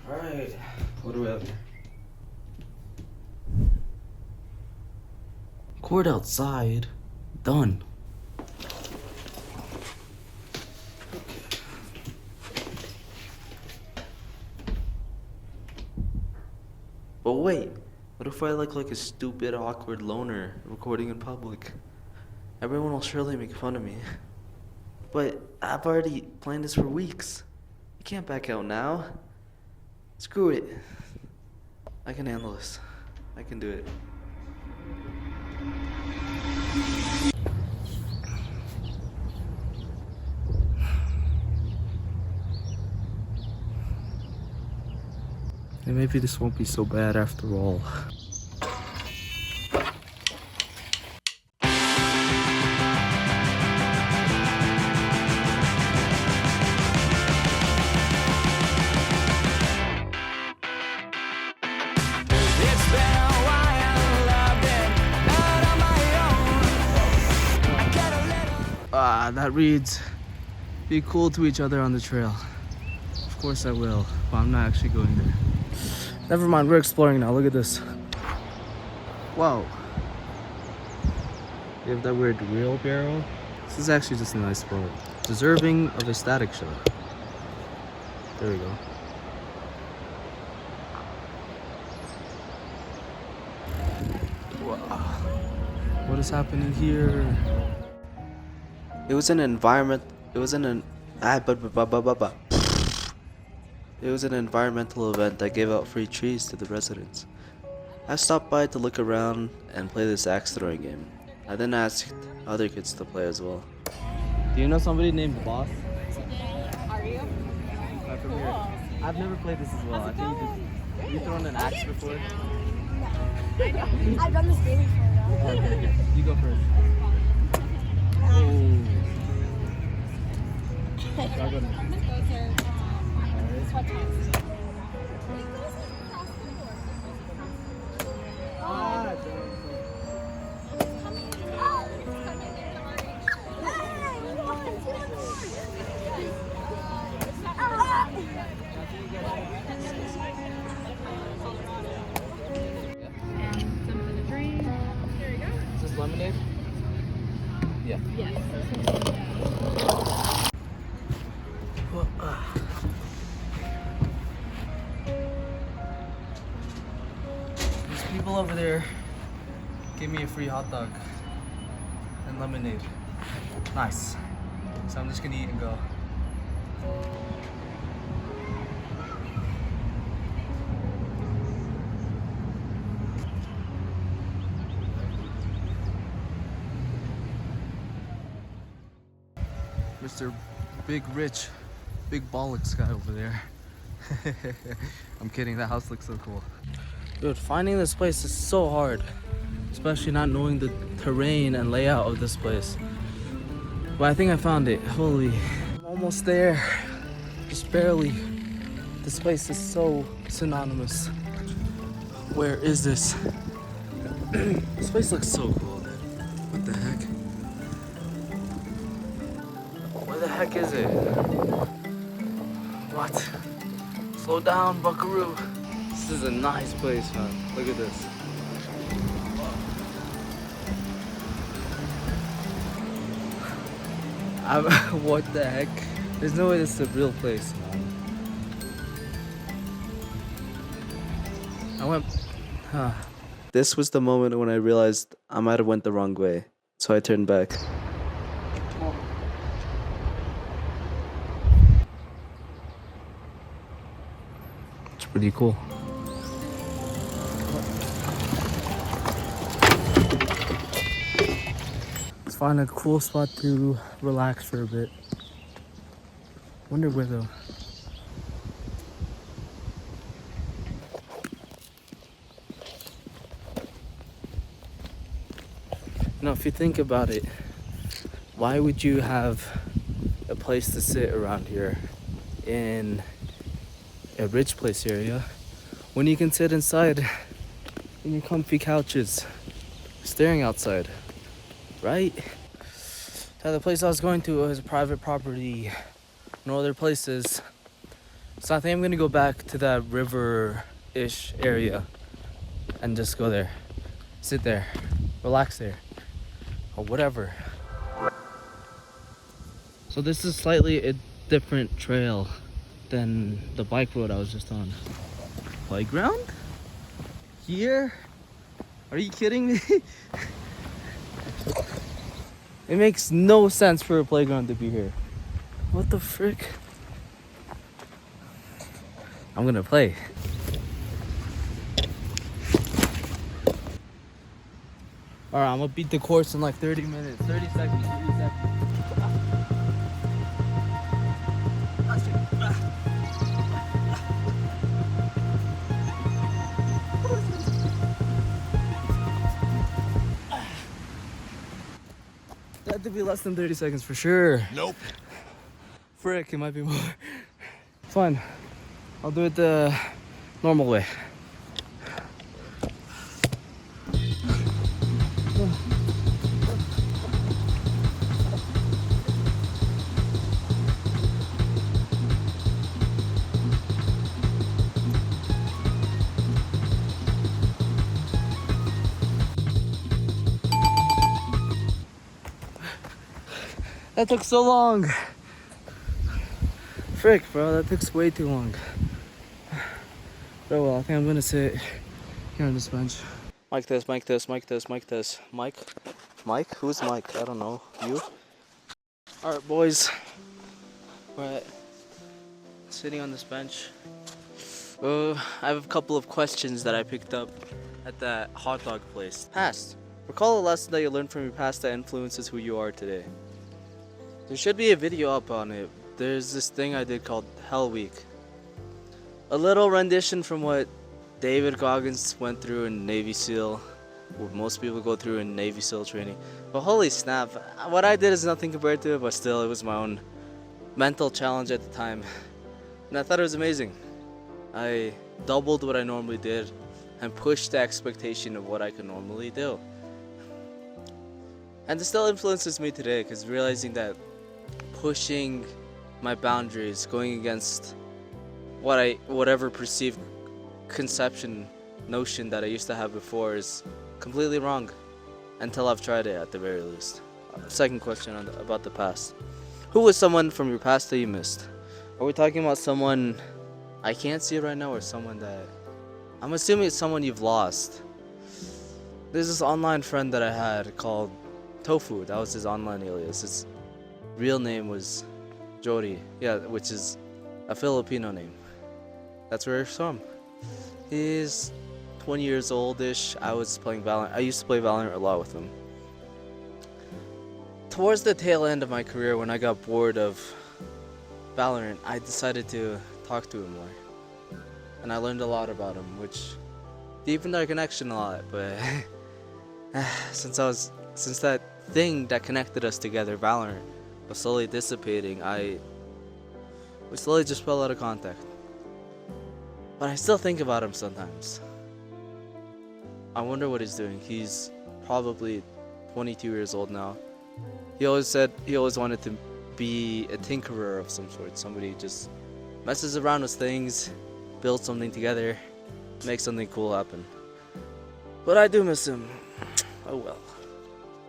Alright, what do we have here? Court outside. Done. But wait, what if I look like a stupid, awkward loner recording in public? Everyone will surely make fun of me. But I've already planned this for weeks. I can't back out now. Screw it. I can handle this. I can do it. And maybe this won't be so bad after all. That reads, be cool to each other on the trail. Of course I will, but I'm not actually going there. Never mind, we're exploring now. Look at this. Wow. You have that weird wheelbarrow. This is actually just a nice spot. Deserving of a static shot. There we go. Wow. What is happening here? It was an environmental event that gave out free trees to the residents. I stopped by to look around and play this axe throwing game. I then asked other kids to play as well. Do you know somebody named Boss? Are you? From here. I've never played this as well. I think you thrown an axe before? I've done this game before. Okay. You go first. Oh. I'll go next. Is this lemonade? Yeah. Yes. These people over there gave me a free hot dog and lemonade. Nice. So I'm just gonna eat and go. Mr. Big Rich, Big Bollocks guy over there. I'm kidding, that house looks so cool. Dude, finding this place is so hard, especially not knowing the terrain and layout of this place. But I think I found it. Holy, I'm almost there. Just barely. This place is so synonymous. Where is this? This place looks so cool, dude. What the heck? Where the heck is it? What? Slow down, buckaroo. This is a nice place, man. Look at this. What the heck? There's no way this is a real place, man. I went... This was the moment when I realized I might have went the wrong way. So I turned back. It's pretty cool. Let's find a cool spot to relax for a bit. Wonder where though. Now, if you think about it, why would you have a place to sit around here in a rich place area when you can sit inside in your comfy couches staring outside, right? Now, the place I was going to was a private property. No other places So I think I'm gonna go back to that river-ish area and just go there. Sit there. Relax there. Or whatever. So this is slightly a different trail than the bike road I was just on. Playground? Here? Are you kidding me? It makes no sense for a playground to be here. What the frick? I'm gonna play. Alright, I'm gonna beat the course in like 30 minutes. 30 seconds, 30 seconds. That had to be less than 30 seconds for sure. Nope. Frick, it might be more. Fine. I'll do it the normal way. That took so long. Frick, bro, that took way too long. Oh well, I think I'm gonna sit here on this bench. Mic this, mic this, mic this, mic this. Mike? Mike? Who's Mike? I don't know. You? Alright, boys. We're sitting on this bench. I have a couple of questions that I picked up at that hot dog place. Past. Recall a lesson that you learned from your past that influences who you are today. There should be a video up on it. There's this thing I did called Hell Week. A little rendition from what David Goggins went through in Navy SEAL, what most people go through in Navy SEAL training. But holy snap, what I did is nothing compared to it, but still it was my own mental challenge at the time. And I thought it was amazing. I doubled what I normally did and pushed the expectation of what I could normally do. And it still influences me today, because realizing that pushing my boundaries, going against whatever perceived conception, notion that I used to have before is completely wrong until I've tried it at the very least. Second question about the past. Who was someone from your past that you missed? Are we talking about someone I can't see right now, or someone that... I'm assuming it's someone you've lost. There's this online friend that I had called Tofu. That was his online alias. His real name was Jody. Yeah, which is a Filipino name. That's where he's from. He's 20 years old-ish. I was playing Valorant. I used to play Valorant a lot with him. Towards the tail end of my career, when I got bored of Valorant, I decided to talk to him more. And I learned a lot about him, which deepened our connection a lot. But since that thing that connected us together, Valorant, was slowly dissipating, we slowly just fell out of contact. But I still think about him sometimes. I wonder what he's doing. He's probably 22 years old now. He always wanted to be a tinkerer of some sort. Somebody who just messes around with things, builds something together, makes something cool happen. But I do miss him. Oh well.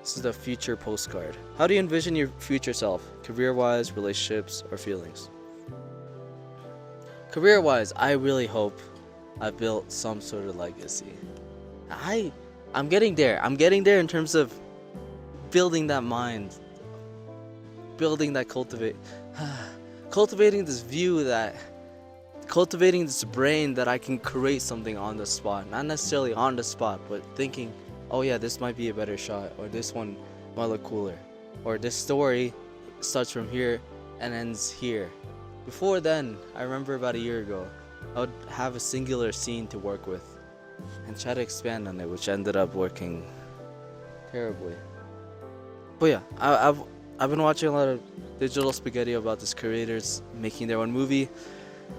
This is the future postcard. How do you envision your future self? Career-wise, relationships, or feelings? Career-wise, I really hope I built some sort of legacy. I'm getting there. I'm getting there in terms of building that mind, building that cultivating this view, cultivating this brain that I can create something on the spot. Not necessarily on the spot, but thinking, oh yeah, this might be a better shot, or this one might look cooler, or this story starts from here and ends here. Before then, I remember about a year ago, I would have a singular scene to work with and try to expand on it, which ended up working terribly. But yeah, I've been watching a lot of digital spaghetti about these creators making their own movie.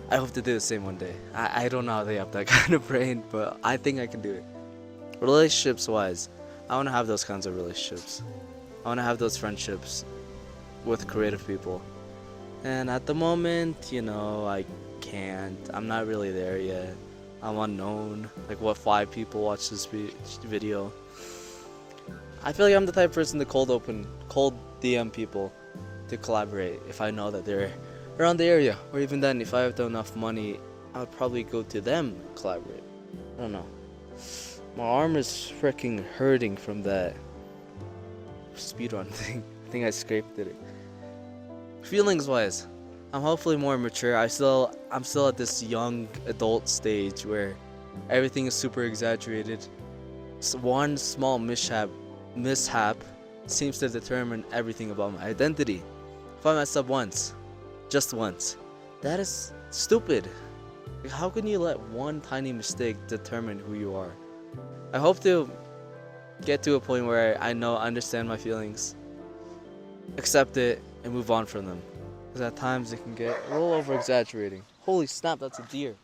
I hope to do the same one day. I don't know how they have that kind of brain, but I think I can do it. Relationships wise, I want to have those kinds of relationships. I want to have those friendships with creative people. And at the moment, you know, I can't. I'm not really there yet. I'm unknown. Like, what 5 people watch this video? I feel like I'm the type of person to cold DM people to collaborate if I know that they're around the area. Or even then, if I have enough money, I would probably go to them collaborate. I don't know. My arm is freaking hurting from that speedrun thing. I think I scraped it. Feelings wise, I'm hopefully more mature. I'm still at this young adult stage where everything is super exaggerated. So one small mishap seems to determine everything about my identity. If I mess up once, just once, that is stupid. Like, how can you let one tiny mistake determine who you are? I hope to get to a point where I understand my feelings, accept it, and move on from them. Because at times it can get a little over exaggerating. Holy snap, that's a deer.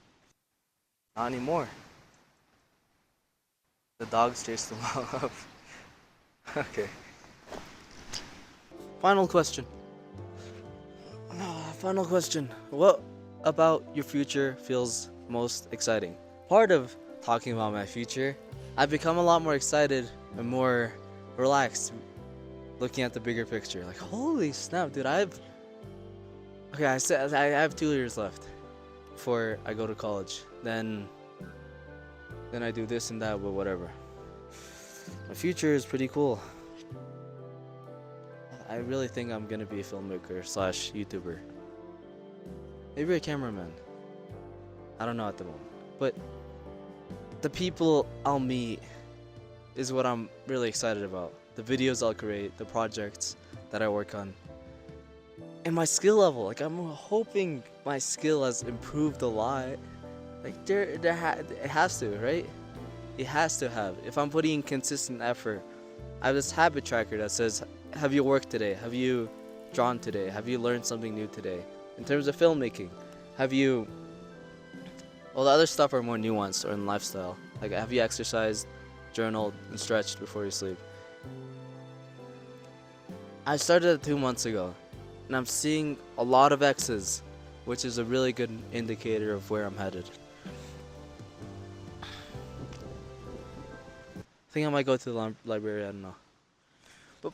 Not anymore. The dogs chased them off. Okay. Final question. Final question. What about your future feels most exciting? Part of talking about my future, I've become a lot more excited and more relaxed looking at the bigger picture. Like, holy snap, dude, I have 2 years left before I go to college. Then I do this and that, but whatever. My future is pretty cool. I really think I'm gonna be a filmmaker / YouTuber. Maybe a cameraman. I don't know at the moment. But the people I'll meet is what I'm really excited about. The videos I'll create, the projects that I work on. And my skill level, like, I'm hoping my skill has improved a lot. Like, it has to, right? It has to have. If I'm putting in consistent effort, I have this habit tracker that says, have you worked today? Have you drawn today? Have you learned something new today? In terms of filmmaking, have you... Well, the other stuff are more nuanced or in lifestyle. Like, have you exercised, journaled, and stretched before you sleep? I started it 2 months ago, and I'm seeing a lot of X's, which is a really good indicator of where I'm headed. I think I might go to the library, I don't know. But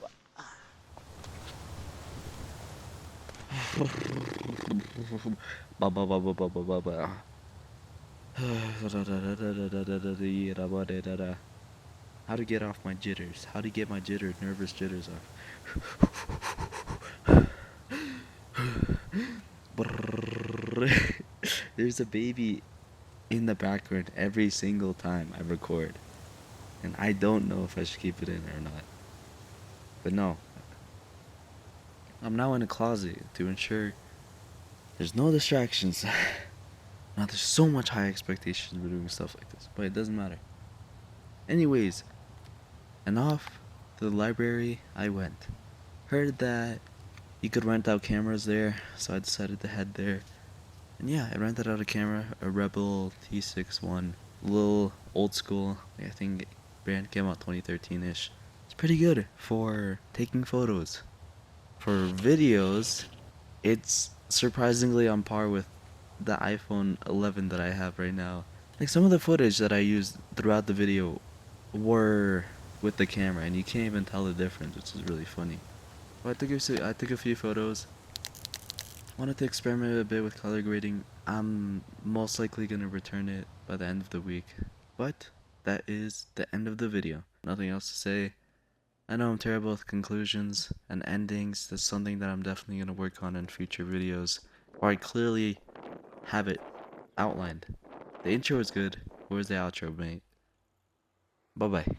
how to get off my jitters? How to get my nervous jitters off? There's a baby in the background every single time I record, and I don't know if I should keep it in or not. But no, I'm now in a closet to ensure there's no distractions. Now there's so much high expectations for doing stuff like this, but it doesn't matter. Anyways, and off to the library I went. Heard that you could rent out cameras there, so I decided to head there. And yeah, I rented out a camera, a Rebel T6-1, a little old school. I think brand came out 2013-ish. It's pretty good for taking photos. For videos, it's surprisingly on par with the iPhone 11 that I have right now. Like, some of the footage that I used throughout the video were with the camera, and you can't even tell the difference, which is really funny. But I took a few photos. Wanted to experiment a bit with color grading. I'm most likely gonna return it by the end of the week. But that is the end of the video. Nothing else to say. I know I'm terrible with conclusions and endings. That's something that I'm definitely gonna work on in future videos, where I clearly have it outlined. The intro is good. Where's the outro, mate? Bye bye.